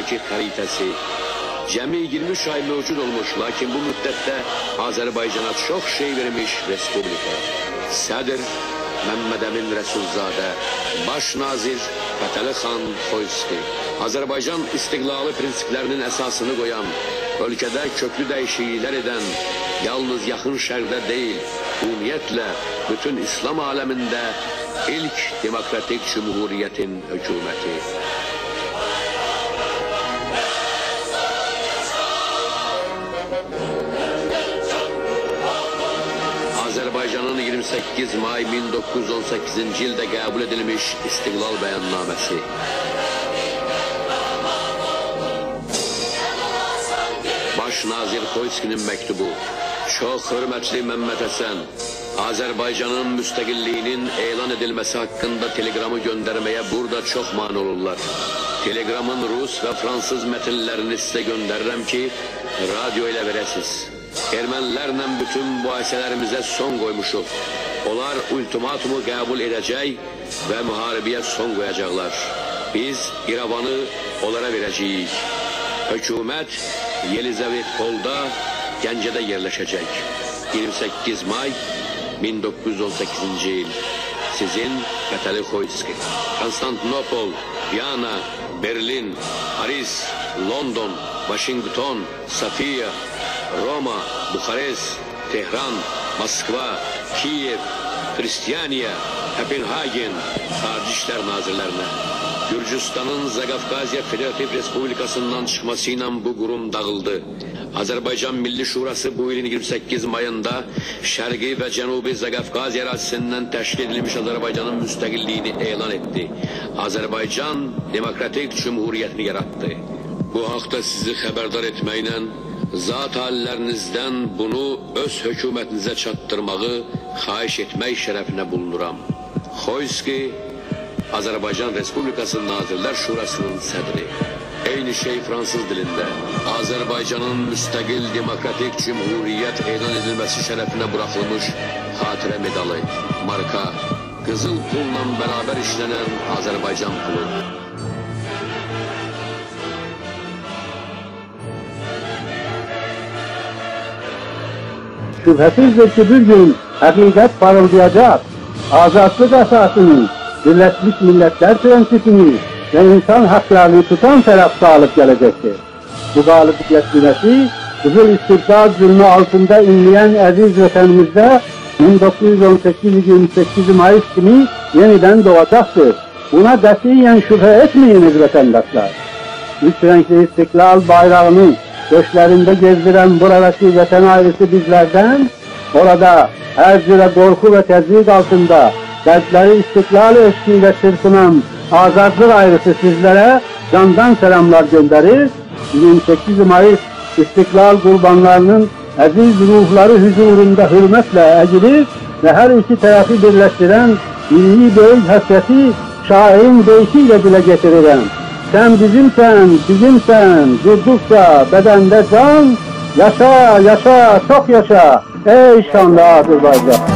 tarixindeki xəritəsi. Cəmi 23 ay mövcud olmuş, lakin bu müddətdə Azərbaycana çox şey vermiş respublika. Sədr Məmməd Əmin Rəsulzadə, Baş nazir Fətəli xan Xoyski, Azərbaycan istiqlalı prinsiplərinin əsasını qoyan, ölkədə köklü dəyişikliklər edən, yalnız yaxın şərqdə deyil, ümumiyyətlə bütün İslam aləmində ilk demokratik cümhuriyyətin hökuməti. Azərbaycanın 28 may 1918-ci ildə qəbul edilmiş İstiqlal Bəyannaməsi. Baş nazir Xoyskinin məktubu. Çox hörmətli Məmməd Həsən, Azərbaycanın müstəqilliyinin elan edilməsi haqqında teleqramı göndərməyə burada çox mane olurlar. Telegramın rus və fransız mətnlərini sizə göndərirəm ki, radio ilə verəsiz. Ermənilərlə bütün mübahisələrimizə son qoymuşuq. Onlar ultimatumu qəbul edəcək və müharibəyə son qoyacaqlar. Biz İrəvanı onlara verəcəyik. Hökumət Yelizavetpolda, Gəncədə yerləşəcək. 28 may 1918-ci il. Sizin Fətəli Xoyski. Konstantinopol, Viyana, Berlin, Paris, London, Washington, Safiya, Roma, Buxarest, Tehran, Moskva, Kiyev, Kristiyaniya, Kopenhagen, Xarici İşlər Nazirlərinə. Gürcüstanın Zaqafqaziya Federativ Respublikasından çıxması ilə bu qurum dağıldı. Azərbaycan Milli Şurası bu ilin 28 mayında Şərqi və Cənubi Zaqafqaziya ərazisindən təşkil edilmiş Azərbaycanın müstəqilliyini elan etdi. Azərbaycan demokratik cümhuriyyətini yaratdı. Bu haqda sizi xəbərdar etməklə zat hallərinizdən bunu öz hökumətinizə çatdırmağı xahiş etmək şərəfinə bulunuram. Xoyski, Azərbaycan Respublikası Nazirlər Şurasının sədri. Eyni şey fransız dilində. Azərbaycanın müstəqil demokratik cümhuriyyət elan edilməsi şərəfinə buraxılmış xatirə medalı, marka, qızıl pulla bərabər işlənən Azərbaycan pulu. Şübhəsizdir ki, bir gün həqiqət parıldayacaq, azadlıq əsasını, Birləşmiş Millətlər prensipini və insan haqlarını tutan tərəf qalib gələcəkdir. Bu qalibiyyət günəşi, qızıl istiqlal zülmü altında inləyən əziz vətənimizdə 1918-28 Mayıs kimi yenidən doğacaqdır. Buna qətiyyən şübhə etməyiniz vətəndaşlar. Üç renkli istiqlal bayrağını döşlərində gezdirən buradakı vətən ailesi bizlərdən, orada hər cürə qorxu və təzyiq altında qəlbləri istiqlal eşqiyle çırpınan azadlıq ayrısı sizlərə candan selamlar göndərir. 28 Mayıs istiqlal qurbanlarının əziz ruhları huzurunda hürmətlə əgilir və hər iki tərəfi birləşdirən milli böyük həsrəti şairin deyişiyle dilə getirirəm. Sen bizimsən, durdukça bədəndə can, yaşa, yaşa, çox yaşa, ey şanlı Azərbaycan.